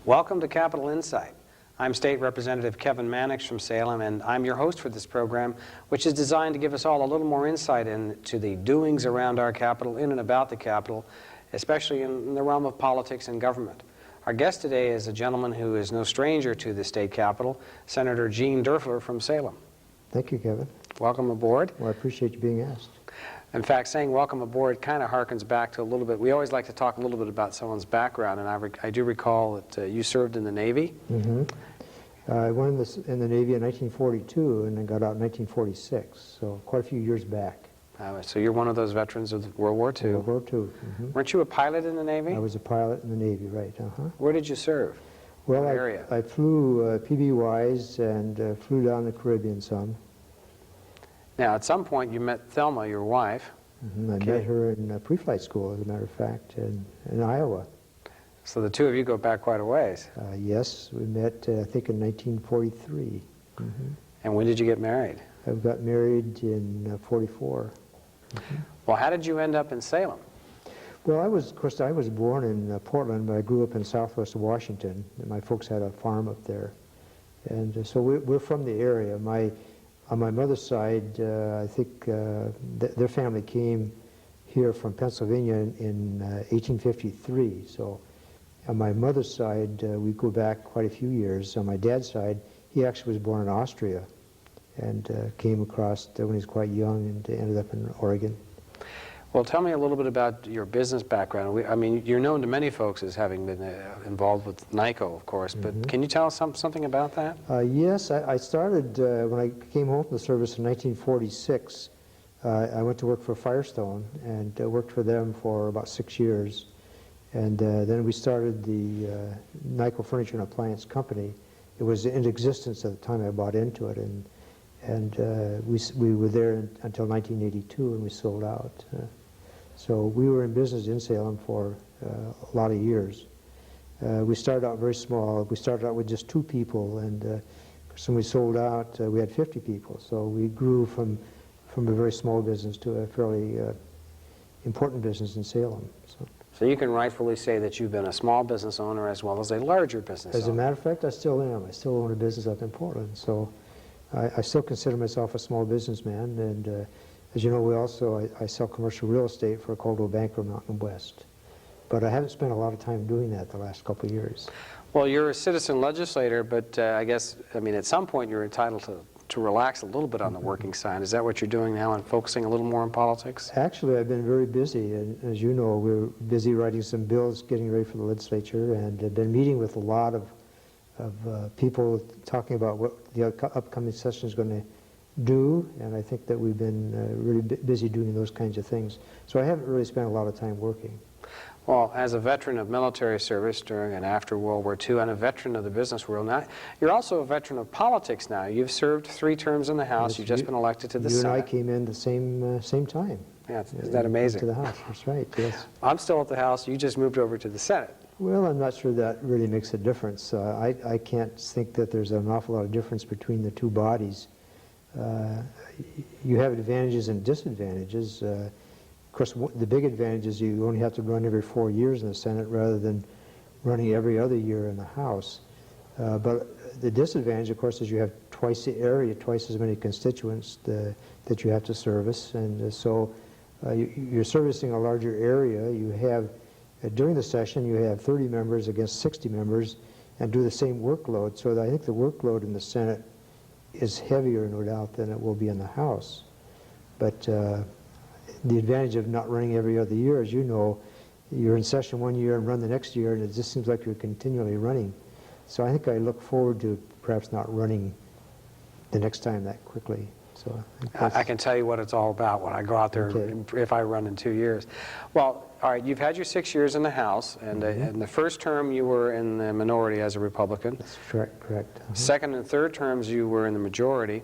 Welcome to Capital Insight. I'm State Representative Kevin Mannix from Salem, and I'm your host for this program, which is designed to give us all a little more insight into the doings around our capital, in and about the capital, especially in the realm of politics and government. Our guest today is a gentleman who is no stranger to the state capitol, Senator Gene Derfler from Salem. Thank you, Kevin. Welcome aboard. Well, I appreciate you being asked. In fact, saying welcome aboard kind of harkens back to a little bit. We always like to talk a little bit about someone's background, and I do recall that you served in the Navy. Mm-hmm. I went in the Navy in 1942 and then got out in 1946, so quite a few years back. So you're one of those veterans of World War II. World War II. Mm-hmm. Weren't you a pilot in the Navy? I was a pilot in the Navy, right. Where did you serve? Well, what area? I flew PBYs and flew down the Caribbean some. Now, at some point, you met Thelma, your wife. Mm-hmm. I met her in pre-flight school, as a matter of fact, in Iowa. So the two of you go back quite a ways. Yes, we met, I think, in 1943. Mm-hmm. And when did you get married? I got married in 44. Mm-hmm. Well, how did you end up in Salem? Well, of course, I was born in Portland, but I grew up in southwest Washington. And my folks had a farm up there. And so we're from the area. On my mother's side, I think their family came here from Pennsylvania in 1853. So on my mother's side, we go back quite a few years. On my dad's side, he actually was born in Austria and came across when he was quite young and ended up in Oregon. Well, tell me a little bit about your business background. I mean, you're known to many folks as having been involved with NICO, of course, but Mm-hmm. can you tell us something about that? Yes, I started, when I came home from the service in 1946, I went to work for Firestone and worked for them for about 6 years. And then we started the NICO Furniture and Appliance Company. It was in existence at the time I bought into it, and we were there until 1982, and we sold out. So we were in business in Salem for a lot of years. We started out very small. We started out with just 2 people, and when we sold out, we had 50 people. So we grew from a very small business to a fairly important business in Salem. So you can rightfully say that you've been a small business owner as well as a larger business owner. As a matter of fact, I still am. I still own a business up in Portland. So I still consider myself a small businessman, and as you know, I sell commercial real estate for Coldwell Banker Mountain West. But I haven't spent a lot of time doing that the last couple of years. Well, you're a citizen legislator, but I mean, at some point you're entitled to relax a little bit on the working side. Is that what you're doing now and focusing a little more on politics? Actually, I've been very busy, and as you know, we're busy writing some bills, getting ready for the legislature, and I've been meeting with a lot of people talking about what the upcoming session is going to do, and I think that we've been really busy doing those kinds of things. So I haven't really spent a lot of time working. Well, as a veteran of military service during and after World War II, and a veteran of the business world now, you're also a veteran of politics now. You've served 3 terms in the House. You've just been elected to the Senate. You and I came in the same time. Yeah, isn't that amazing? To the House, that's right, yes. I'm still at the House. You just moved over to the Senate. Well, I'm not sure that really makes a difference. I can't think that there's an awful lot of difference between the 2 bodies. You have advantages and disadvantages. Of course, the big advantage is you only have to run every 4 years in the Senate rather than running every other year in the House. But the disadvantage, of course, is you have twice the area, twice as many constituents that you have to service. And so you're servicing a larger area. You have, during the session, you have 30 members against 60 members and do the same workload. So I think the workload in the Senate is heavier, no doubt, than it will be in the House. But the advantage of not running every other year, as you know, you're in session 1 year and run the next year, and it just seems like you're continually running. So I think I look forward to perhaps not running the next time that quickly. So I can tell you what it's all about when I go out there, okay, if I run in 2 years. Well, all right, you've had your 6 years in the House, and in the first term you were in the minority as a Republican. That's correct. Second and third terms you were in the majority.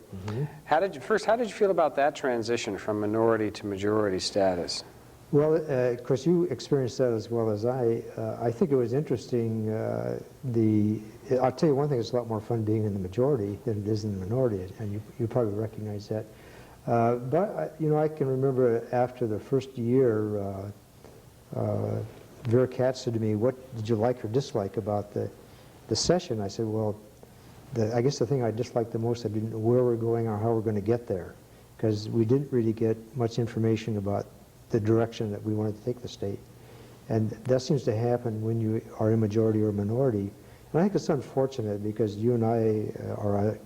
How did you feel about that transition from minority to majority status? Well, of course, you experienced that as well as I. I think it was interesting. I'll tell you one thing, it's a lot more fun being in the majority than it is in the minority, and you probably recognize that. But, you know, I can remember after the first year, Vera Katz said to me, what did you like or dislike about the the session, I said, well, I guess the thing I disliked the most, I didn't know where we're going or how we're going to get there, because we didn't really get much information about the direction that we wanted to take the state. And that seems to happen when you are in majority or minority. And I think it's unfortunate because you and I are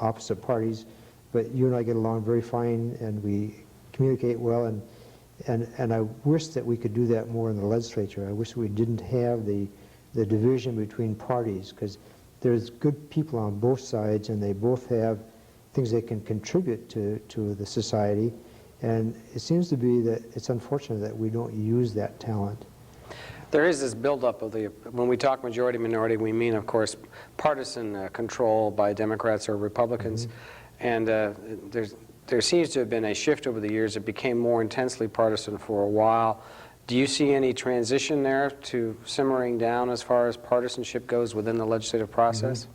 opposite parties, but you and I get along very fine and we communicate well, and I wish that we could do that more in the legislature. I wish we didn't have the division between parties, because there's good people on both sides and they both have things they can contribute to the society, and it seems to be that it's unfortunate that we don't use that talent. There is this buildup of when we talk majority minority, we mean, of course, partisan control by Democrats or Republicans, and there seems to have been a shift over the years. It became more intensely partisan for a while. Do you see any transition there to simmering down as far as partisanship goes within the legislative process?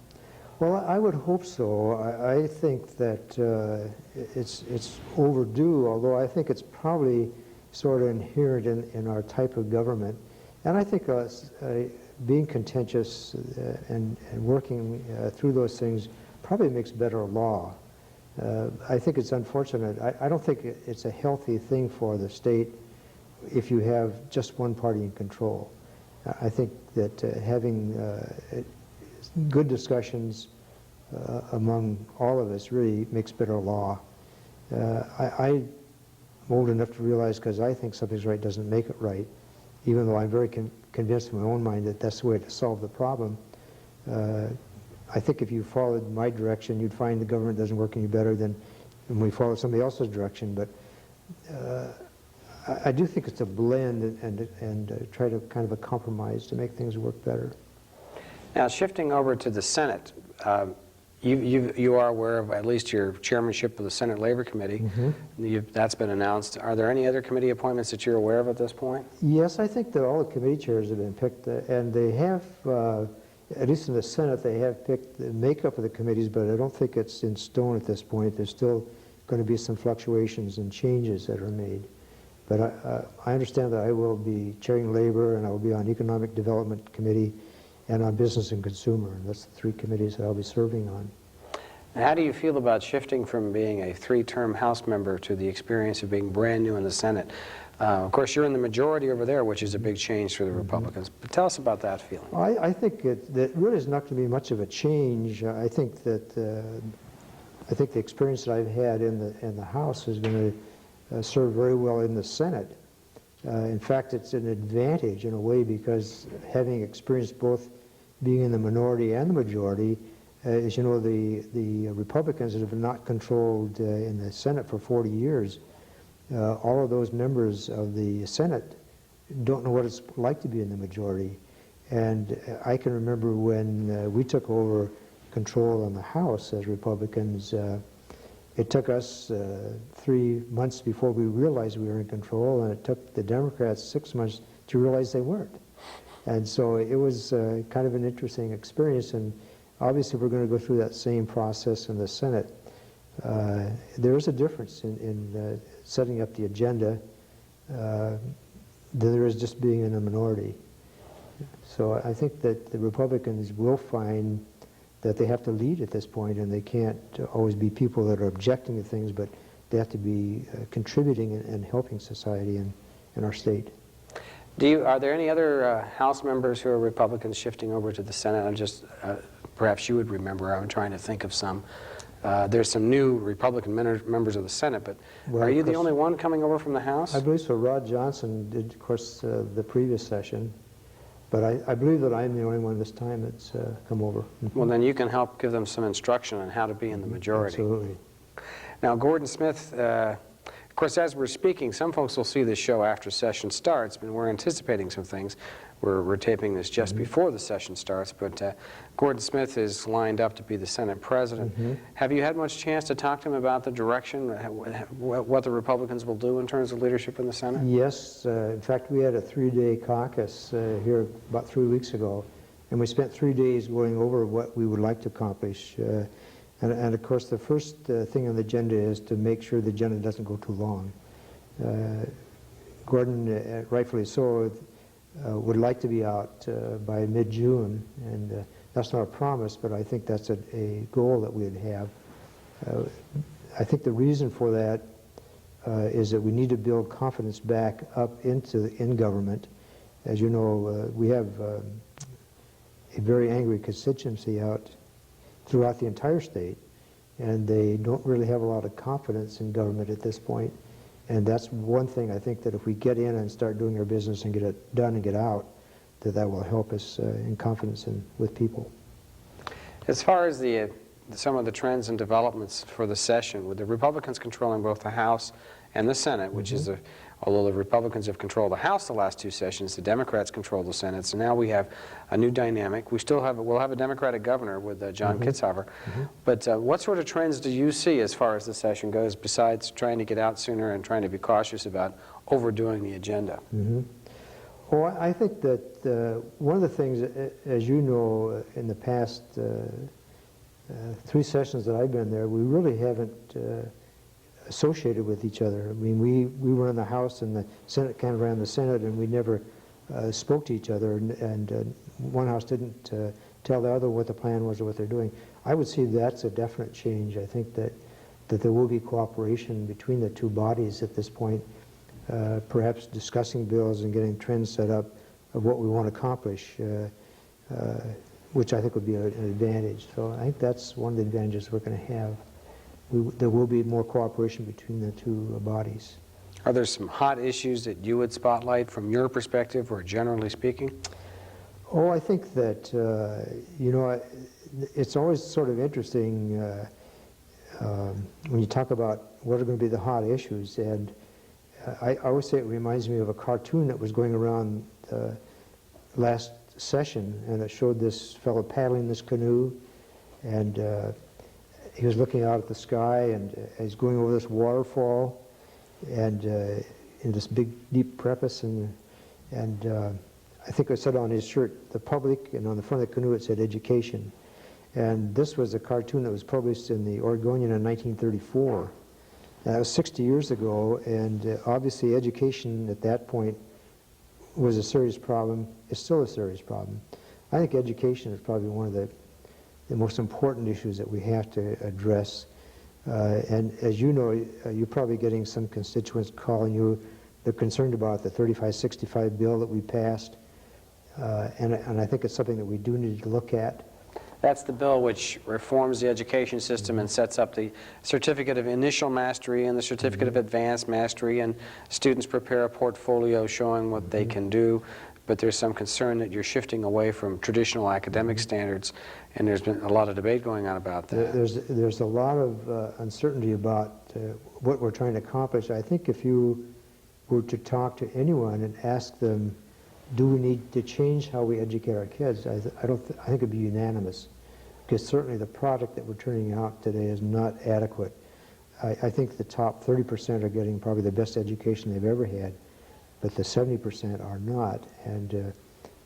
Well, I would hope so. I think that it's overdue, although I think it's probably sort of inherent in our type of government. And I think being contentious and working through those things probably makes better law. I think it's unfortunate. I don't think it's a healthy thing for the state if you have just one party in control. I think that having good discussions among all of us really makes better law. I'm old enough to realize, because I think something's right doesn't make it right, even though I'm very convinced in my own mind that that's the way to solve the problem. I think if you followed my direction, you'd find the government doesn't work any better than when we follow somebody else's direction. But I do think it's a blend and try to kind of a compromise to make things work better. Now, shifting over to the Senate, you are aware of at least your chairmanship of the Senate Labor Committee. That's been announced. Are there any other committee appointments that you're aware of at this point? Yes, I think that all the committee chairs have been picked, and they have, at least in the Senate, they have picked the makeup of the committees, but I don't think it's in stone at this point. There's still going to be some fluctuations and changes that are made. But I understand that I will be chairing Labor, and I will be on Economic Development Committee, and on Business and Consumer. And that's the three committees that I'll be serving on. And how do you feel about shifting from being a three-term House member to the experience of being brand new in the Senate? Of course, you're in the majority over there, which is a big change for the Republicans. But tell us about that feeling. I think that really is not going to be much of a change. I think that the experience that I've had in the House is going to serve very well in the Senate. In fact, it's an advantage in a way, because having experienced both being in the minority and the majority, as you know, the Republicans that have not controlled in the Senate for 40 years, all of those members of the Senate don't know what it's like to be in the majority. And I can remember when we took over control in the House as Republicans, it took us 3 months before we realized we were in control, and it took the Democrats 6 months to realize they weren't. And so it was kind of an interesting experience, and obviously we're going to go through that same process in the Senate. There is a difference in setting up the agenda than there is just being in a minority. So I think that the Republicans will find that they have to lead at this point, and they can't always be people that are objecting to things, but they have to be contributing and helping society in our state. Are there any other House members who are Republicans shifting over to the Senate? I'm just, perhaps you would remember, I'm trying to think of some. There's some new Republican members of the Senate, but well, are you the only one coming over from the House? I believe so. Rod Johnson did, of course, the previous session, but I believe that I'm the only one this time that's come over. Well, then you can help give them some instruction on how to be in the majority. Absolutely. Now, Gordon Smith, of course, as we're speaking, some folks will see this show after session starts, but we're anticipating some things. We're taping this just before the session starts, but Gordon Smith is lined up to be the Senate President. Have you had much chance to talk to him about the direction, what the Republicans will do in terms of leadership in the Senate? Yes. In fact, we had a 3-day caucus here about 3 weeks ago, and we spent 3 days going over what we would like to accomplish. And of course, the first thing on the agenda is to make sure the agenda doesn't go too long. Gordon, rightfully so, would like to be out by mid-June, and That's not a promise, but I think that's a goal that we would have. I think the reason for that is that we need to build confidence back up in government. As you know, we have a very angry constituency out throughout the entire state, and they don't really have a lot of confidence in government at this point. And that's one thing I think that if we get in and start doing our business and get it done and get out, that will help us in confidence with people. As far as some of the trends and developments for the session, with the Republicans controlling both the House and the Senate, which is, although the Republicans have controlled the House the last two sessions, the Democrats control the Senate. So now we have a new dynamic. We'll have a Democratic governor with John Kitzhaber. But what sort of trends do you see as far as the session goes, besides trying to get out sooner and trying to be cautious about overdoing the agenda? Well, I think that one of the things, as you know, in the past 3 sessions that I've been there, we really haven't associated with each other. I mean, we were in the House and the Senate kind of ran the Senate, and we never spoke to each other, and one House didn't tell the other what the plan was or what they're doing. I would see that's a definite change. I think that there will be cooperation between the two bodies at this point, perhaps discussing bills and getting trends set up of what we want to accomplish, which I think would be an advantage. So I think that's one of the advantages we're going to have. There will be more cooperation between the two bodies. Are there some hot issues that you would spotlight from your perspective, or generally speaking? Oh, I think that, you know, it's always sort of interesting when you talk about what are going to be the hot issues. And I always say it reminds me of a cartoon that was going around last session, and it showed this fellow paddling this canoe, and he was looking out at the sky, and he's going over this waterfall, and in this big, deep preface, and I think it said on his shirt, "The public," and on the front of the canoe it said "education." And this was a cartoon that was published in the Oregonian in 1934. That was 60 years ago, and obviously education at that point was a serious problem. It's still a serious problem. I think education is probably one of the most important issues that we have to address. And as you know, you're probably getting some constituents calling you. They're concerned about the 3565 bill that we passed, and I think it's something that we do need to look at. That's the bill which reforms the education system and sets up the Certificate of Initial Mastery and the Certificate of Advanced Mastery, and students prepare a portfolio showing what they can do. But there's some concern that you're shifting away from traditional academic standards, and there's been a lot of debate going on about that. There's a lot of uncertainty about what we're trying to accomplish. I think if you were to talk to anyone and ask them, do we need to change how we educate our kids, I think it'd be unanimous, because certainly the product that we're turning out today is not adequate. I think the top 30% are getting probably the best education they've ever had, but the 70% are not. And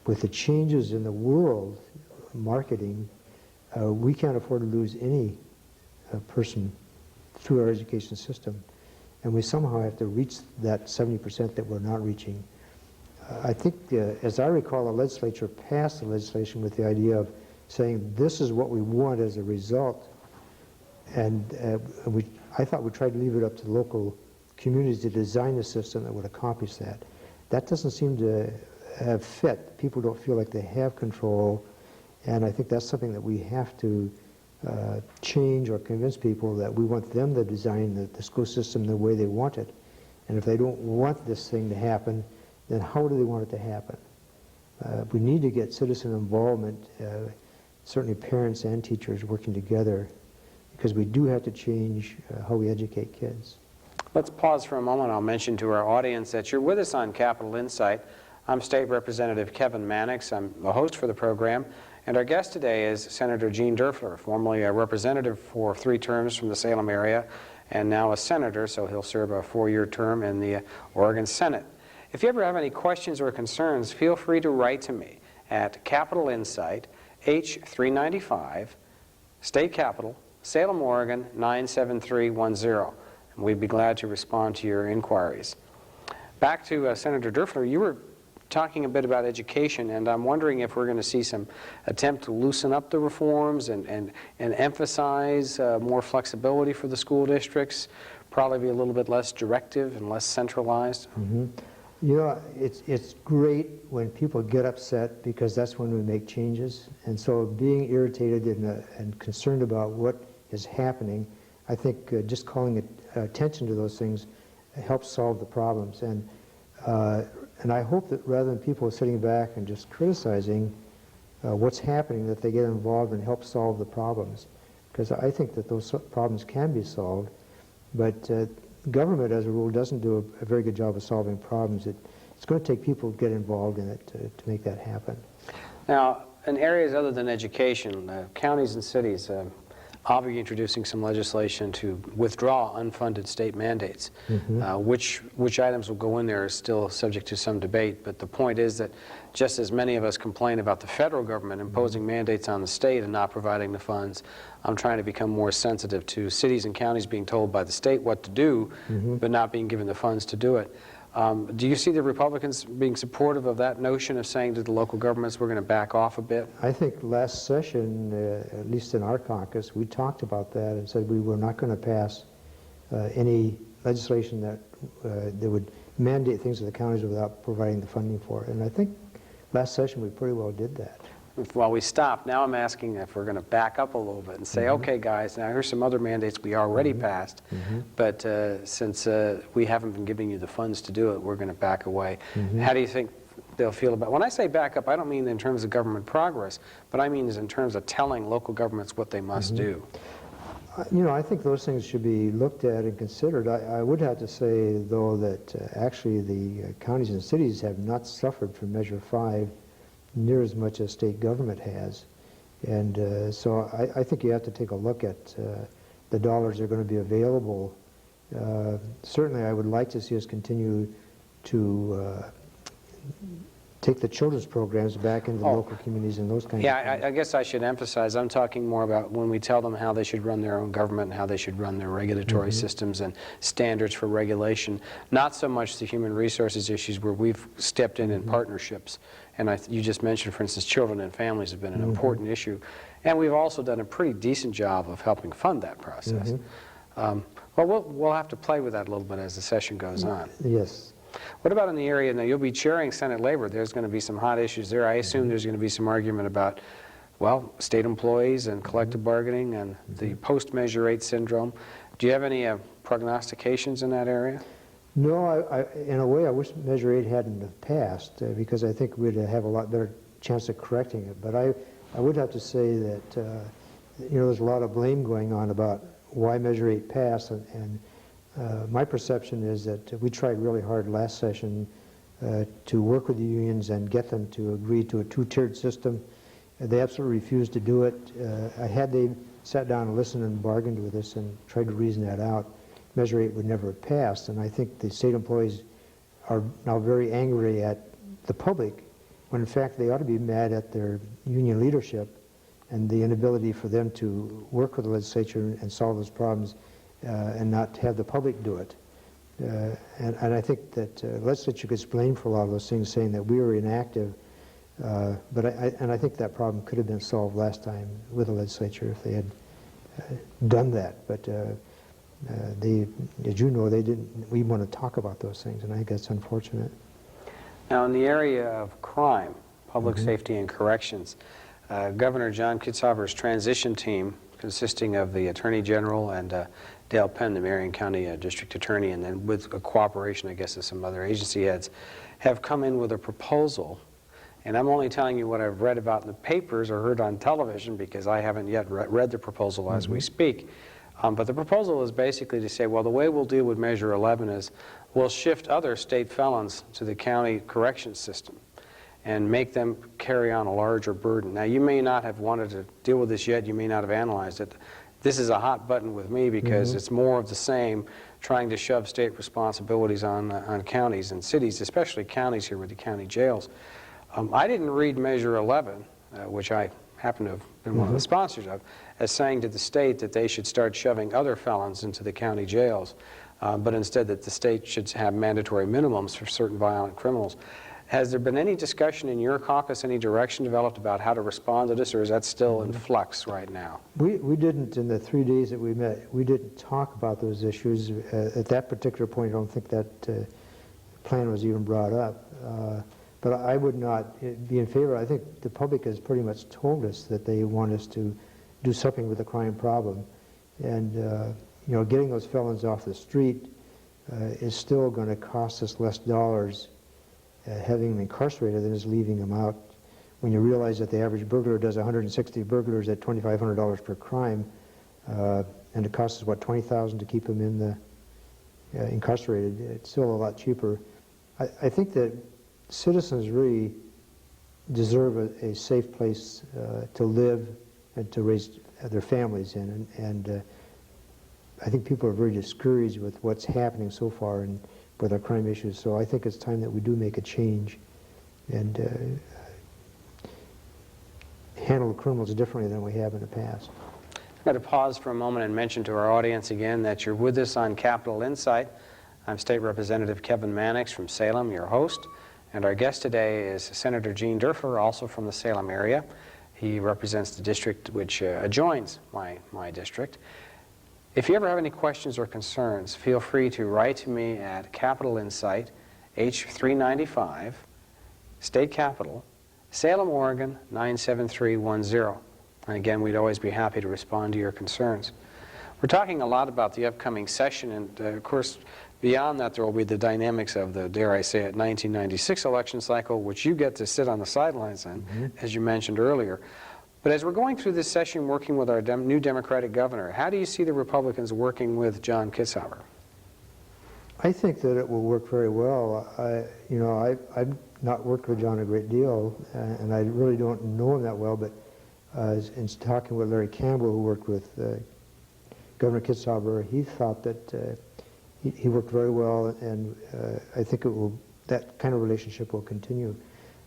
with the changes in the world, marketing, we can't afford to lose any person through our education system. And we somehow have to reach that 70% that we're not reaching. I think, as I recall, the legislature passed the legislation with the idea of saying this is what we want as a result. And I thought we tried to leave it up to local communities to design a system that would accomplish that. That doesn't seem to have fit. People don't feel like they have control, and I think that's something that we have to change or convince people that we want them to design the school system the way they want it. And if they don't want this thing to happen, then how do they want it to happen? We need to get citizen involvement, certainly parents and teachers working together, because we do have to change how we educate kids. Let's pause for a moment. I'll mention to our audience that you're with us on Capital Insight. I'm State Representative Kevin Mannix. I'm the host for the program. And our guest today is Senator Gene Derfler, formerly a representative for 3 terms from the Salem area, and now a senator, so he'll serve a 4-year term in the Oregon Senate. If you ever have any questions or concerns, feel free to write to me at Capital Insight, H395, State Capitol, Salem, Oregon 97310. And we'd be glad to respond to your inquiries. Back to Senator Derfler, you were talking a bit about education, and I'm wondering if we're going to see some attempt to loosen up the reforms and emphasize more flexibility for the school districts, probably be a little bit less directive and less centralized. Mm-hmm. You know, it's great when people get upset because that's when we make changes. And so being irritated and concerned about what is happening, I think just calling attention to those things helps solve the problems. And I hope that rather than people sitting back and just criticizing what's happening, that they get involved and help solve the problems. Because I think that those problems can be solved, but government, as a rule, doesn't do a very good job of solving problems. It's going to take people to get involved in it to make that happen. Now, in areas other than education, counties and cities, I'll be introducing some legislation to withdraw unfunded state mandates. Mm-hmm. Which items will go in there is still subject to some debate, but the point is that just as many of us complain about the federal government imposing mandates on the state and not providing the funds, I'm trying to become more sensitive to cities and counties being told by the state what to do, mm-hmm. but not being given the funds to do it. Do you see the Republicans being supportive of that notion of saying to the local governments we're going to back off a bit? I think last session, at least in our caucus, we talked about that and said we were not going to pass any legislation that would mandate things to the counties without providing the funding for it. And I think last session we pretty well did that. Well, we stopped. Now I'm asking if we're going to back up a little bit and say, mm-hmm. okay, guys, now here's some other mandates we already mm-hmm. passed, mm-hmm. but since we haven't been giving you the funds to do it, we're going to back away. Mm-hmm. How do you think they'll feel about it? When I say back up, I don't mean in terms of government progress, but I mean in terms of telling local governments what they must mm-hmm. do. You know, I think those things should be looked at and considered. I would have to say, though, that actually the counties and cities have not suffered from Measure 5 near as much as state government has. And so I think you have to take a look at the dollars that are going to be available. Certainly I would like to see us continue to take the children's programs back into the local communities and those kinds of things. Yeah, I guess I should emphasize, I'm talking more about when we tell them how they should run their own government and how they should run their regulatory mm-hmm. systems and standards for regulation, not so much the human resources issues where we've stepped in mm-hmm. partnerships. And you just mentioned, for instance, children and families have been an mm-hmm. important issue. And we've also done a pretty decent job of helping fund that process. Mm-hmm. Well, we'll have to play with that a little bit as the session goes on. Yes. What about in the area, now you'll be chairing Senate Labor, there's going to be some hot issues there. I assume there's going to be some argument about, well, state employees and collective bargaining and the post-Measure 8 syndrome. Do you have any prognostications in that area? No, in a way I wish Measure 8 hadn't passed because I think we'd have a lot better chance of correcting it. But I would have to say that, you know, there's a lot of blame going on about why Measure 8 passed, and my perception is that we tried really hard last session to work with the unions and get them to agree to a two-tiered system. They absolutely refused to do it. Had they sat down and listened and bargained with us and tried to reason that out, Measure 8 would never have passed. And I think the state employees are now very angry at the public, when in fact they ought to be mad at their union leadership and the inability for them to work with the legislature and solve those problems and not have the public do it. And I think that the legislature gets blamed for a lot of those things, saying that we were inactive. But I think that problem could have been solved last time with the legislature if they had done that. But as you know, they didn't. We want to talk about those things, and I think that's unfortunate. Now, in the area of crime, public mm-hmm. safety and corrections, Governor John Kitzhaber's transition team, consisting of the Attorney General and Dale Penn, the Marion County District Attorney, and then with a cooperation, I guess, of some other agency heads, have come in with a proposal. And I'm only telling you what I've read about in the papers or heard on television because I haven't yet read the proposal as mm-hmm. we speak. But the proposal is basically to say, well, the way we'll deal with Measure 11 is we'll shift other state felons to the county corrections system and make them carry on a larger burden. Now, you may not have wanted to deal with this yet. You may not have analyzed it. This is a hot button with me because mm-hmm. it's more of the same, trying to shove state responsibilities on counties and cities, especially counties here with the county jails. I didn't read Measure 11, which I happen to have been one of the sponsors of, as saying to the state that they should start shoving other felons into the county jails, but instead that the state should have mandatory minimums for certain violent criminals. Has there been any discussion in your caucus, any direction developed about how to respond to this, or is that still in flux right now? We didn't, in the 3 days that we met, we didn't talk about those issues. At that particular point, I don't think that plan was even brought up. But I would not be in favor. I think the public has pretty much told us that they want us to do something with the crime problem. And, you know, getting those felons off the street is still going to cost us less dollars having them incarcerated than is leaving them out. When you realize that the average burglar does 160 burglars at $2,500 per crime, and it costs us, what, $20,000 to keep them in the incarcerated, it's still a lot cheaper. I think that citizens really deserve a safe place to live and to raise their families in. And I think people are very discouraged with what's happening so far with our crime issues. So I think it's time that we do make a change and handle the criminals differently than we have in the past. I'm going to pause for a moment and mention to our audience again that you're with us on Capitol Insight. I'm State Representative Kevin Mannix from Salem, your host, and our guest today is Senator Gene Derfler, also from the Salem area. He represents the district which adjoins my district. If you ever have any questions or concerns, feel free to write to me at Capitol Insight, H395, State Capitol, Salem, Oregon 97310. And again, we'd always be happy to respond to your concerns. We're talking a lot about the upcoming session, and of course, beyond that, there will be the dynamics of the, dare I say it, 1996 election cycle, which you get to sit on the sidelines in, as you mentioned earlier. But as we're going through this session working with our new Democratic governor, how do you see the Republicans working with John Kitzhaber? I think that it will work very well. I've not worked with John a great deal, and I really don't know him that well, but in talking with Larry Campbell, who worked with Governor Kitzhaber, he thought that he worked very well, and I think that kind of relationship will continue.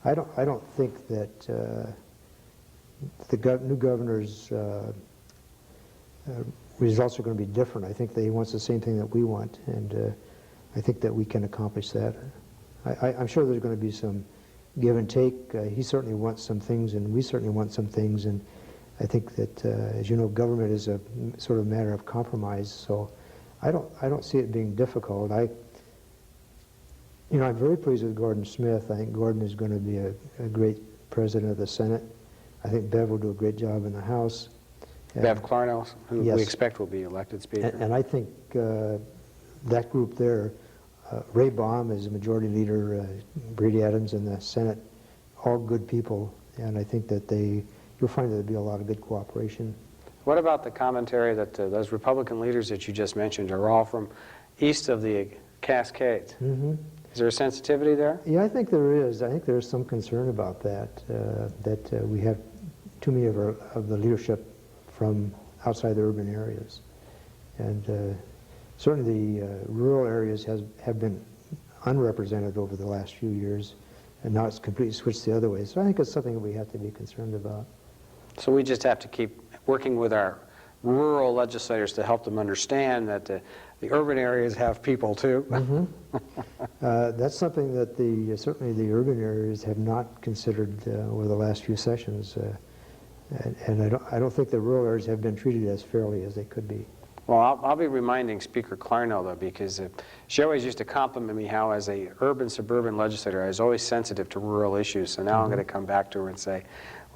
I don't think that the new governor's results are going to be different. I think that he wants the same thing that we want, and I think that we can accomplish that. I'm sure there's going to be some give and take. He certainly wants some things, and we certainly want some things, and I think that, as you know, government is a sort of matter of compromise, so I don't see it being difficult. I'm very pleased with Gordon Smith. I think Gordon is going to be a great president of the Senate. I think Bev will do a great job in the House. Bev Clarno, who yes, we expect will be elected Speaker. And I think that group there, Ray Baum is the majority leader, Brady Adams in the Senate, all good people, and I think that you'll find there'll be a lot of good cooperation. What about the commentary that those Republican leaders that you just mentioned are all from east of the Cascades? Is there a sensitivity there? Yeah, I think there is. I think there is some concern about that, that we have too many of the leadership from outside the urban areas. And certainly the rural areas have been unrepresented over the last few years, and now it's completely switched the other way. So I think it's something that we have to be concerned about. So we just have to keep working with our rural legislators to help them understand that the urban areas have people too. That's something that certainly the urban areas have not considered over the last few sessions, and I don't think the rural areas have been treated as fairly as they could be. Well, I'll be reminding Speaker Clarno, though, because she always used to compliment me how, as a urban-suburban legislator, I was always sensitive to rural issues. So now I'm going to come back to her and say,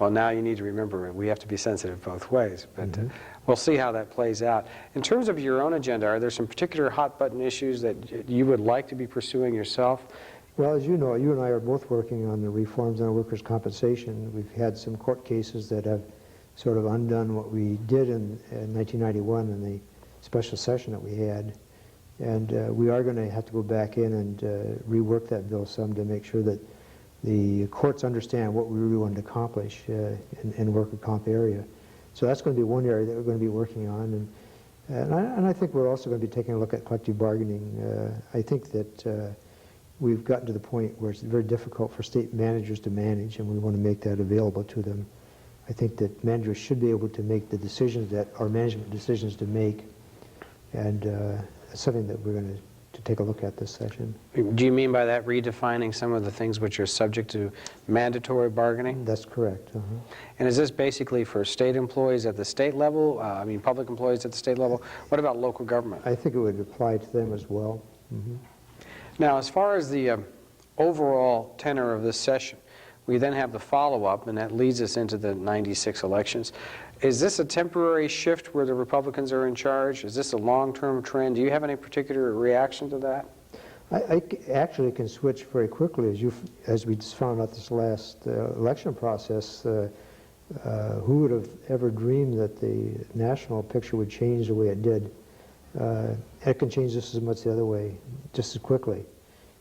well, now you need to remember we have to be sensitive both ways. But we'll see how that plays out. In terms of your own agenda, are there some particular hot-button issues that you would like to be pursuing yourself? Well, as you know, you and I are both working on the reforms on workers' compensation. We've had some court cases that have sort of undone what we did in 1991 in the special session that we had. And we are going to have to go back in and rework that bill some to make sure that the courts understand what we really want to accomplish in the worker comp area. So that's going to be one area that we're going to be working on. And I think we're also going to be taking a look at collective bargaining. I think that we've gotten to the point where it's very difficult for state managers to manage, and we want to make that available to them. I think that managers should be able to make the decisions that are management decisions to make, and it's something that we're going to to take a look at this session. Do you mean by that redefining some of the things which are subject to mandatory bargaining? That's correct. And is this basically for state employees at the state level? I mean, public employees at the state level? What about local government? I think it would apply to them as well. Now, as far as the overall tenor of this session, we then have the follow-up, and that leads us into the '96 elections. Is this a temporary shift where the Republicans are in charge? Is this a long-term trend? Do you have any particular reaction to that? I actually can switch very quickly, as we just found out this last election process. Who would have ever dreamed that the national picture would change the way it did? It can change just as much the other way, just as quickly.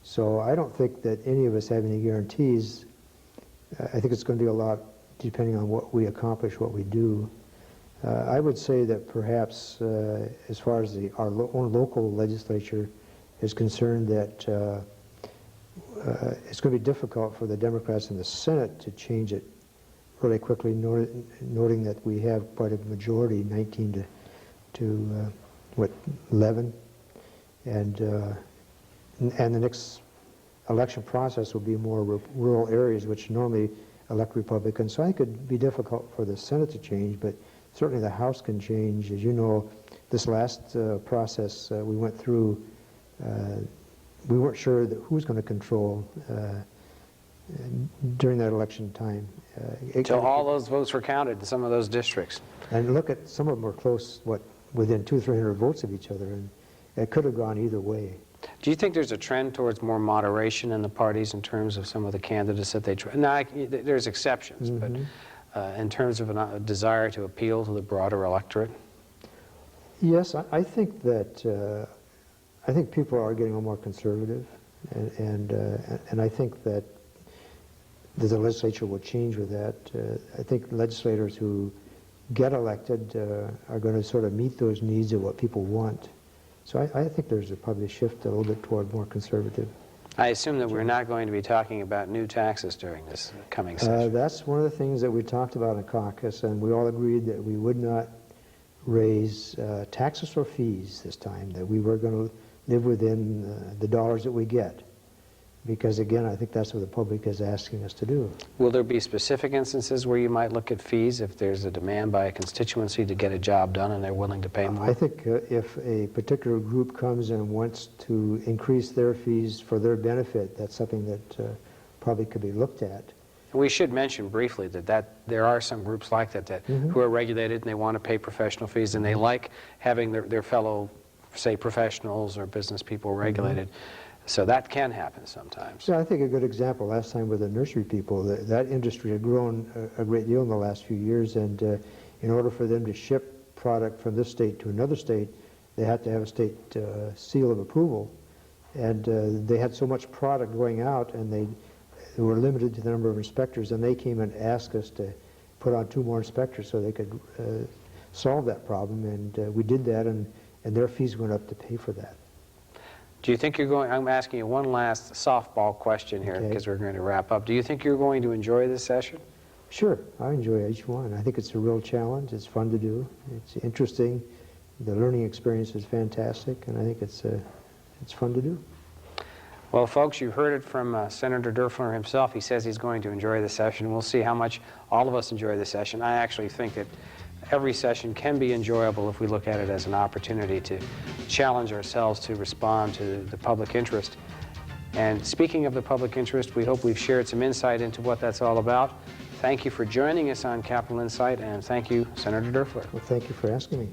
So I don't think that any of us have any guarantees. I think it's going to be a lot depending on what we accomplish, what we do. I would say that perhaps as far as our own local legislature is concerned, that it's going to be difficult for the Democrats in the Senate to change it really quickly, noting that we have quite a majority, 19 to 11, and the next election process will be more rural areas, which normally elect Republicans. So I think it would be difficult for the Senate to change, but certainly the House can change. As you know, this last process we went through, we weren't sure that who was going to control during that election time. Until all those votes were counted in some of those districts. And look at, some of them were close, within 200 or 300 votes of each other, and it could have gone either way. Do you think there's a trend towards more moderation in the parties in terms of some of the candidates that they try? Now, there's exceptions, but in terms of a desire to appeal to the broader electorate? Yes, I think that I think people are getting a little more conservative, and I think that the legislature will change with that. I think legislators who get elected are going to sort of meet those needs of what people want. So I think there's probably a shift a little bit toward more conservative. I assume that we're not going to be talking about new taxes during this coming session. That's one of the things that we talked about in caucus, and we all agreed that we would not raise taxes or fees this time, that we were going to live within the dollars that we get. Because again, I think that's what the public is asking us to do. Will there be specific instances where you might look at fees if there's a demand by a constituency to get a job done and they're willing to pay more? I think if a particular group comes and wants to increase their fees for their benefit, that's something that probably could be looked at. We should mention briefly that there are some groups like that who are regulated and they want to pay professional fees and they like having their fellow, say, professionals or business people regulated. So that can happen sometimes. So I think a good example last time with the nursery people, that industry had grown a great deal in the last few years, and in order for them to ship product from this state to another state, they had to have a state seal of approval. And they had so much product going out, and they were limited to the number of inspectors, and they came and asked us to put on 2 more inspectors so they could solve that problem, and we did that, and their fees went up to pay for that. Do you think you're going, I'm asking you one last softball question here because we're going to wrap up. Do you think you're going to enjoy this session? Sure, I enjoy each one. I think it's a real challenge. It's fun to do. It's interesting. The learning experience is fantastic, and I think it's fun to do. Well, folks, you heard it from Senator Derfler himself. He says he's going to enjoy the session. We'll see how much all of us enjoy the session. I actually think that every session can be enjoyable if we look at it as an opportunity to challenge ourselves to respond to the public interest. And speaking of the public interest, we hope we've shared some insight into what that's all about. Thank you for joining us on Capitol Insight, and thank you, Senator Derfler. Well, thank you for asking me.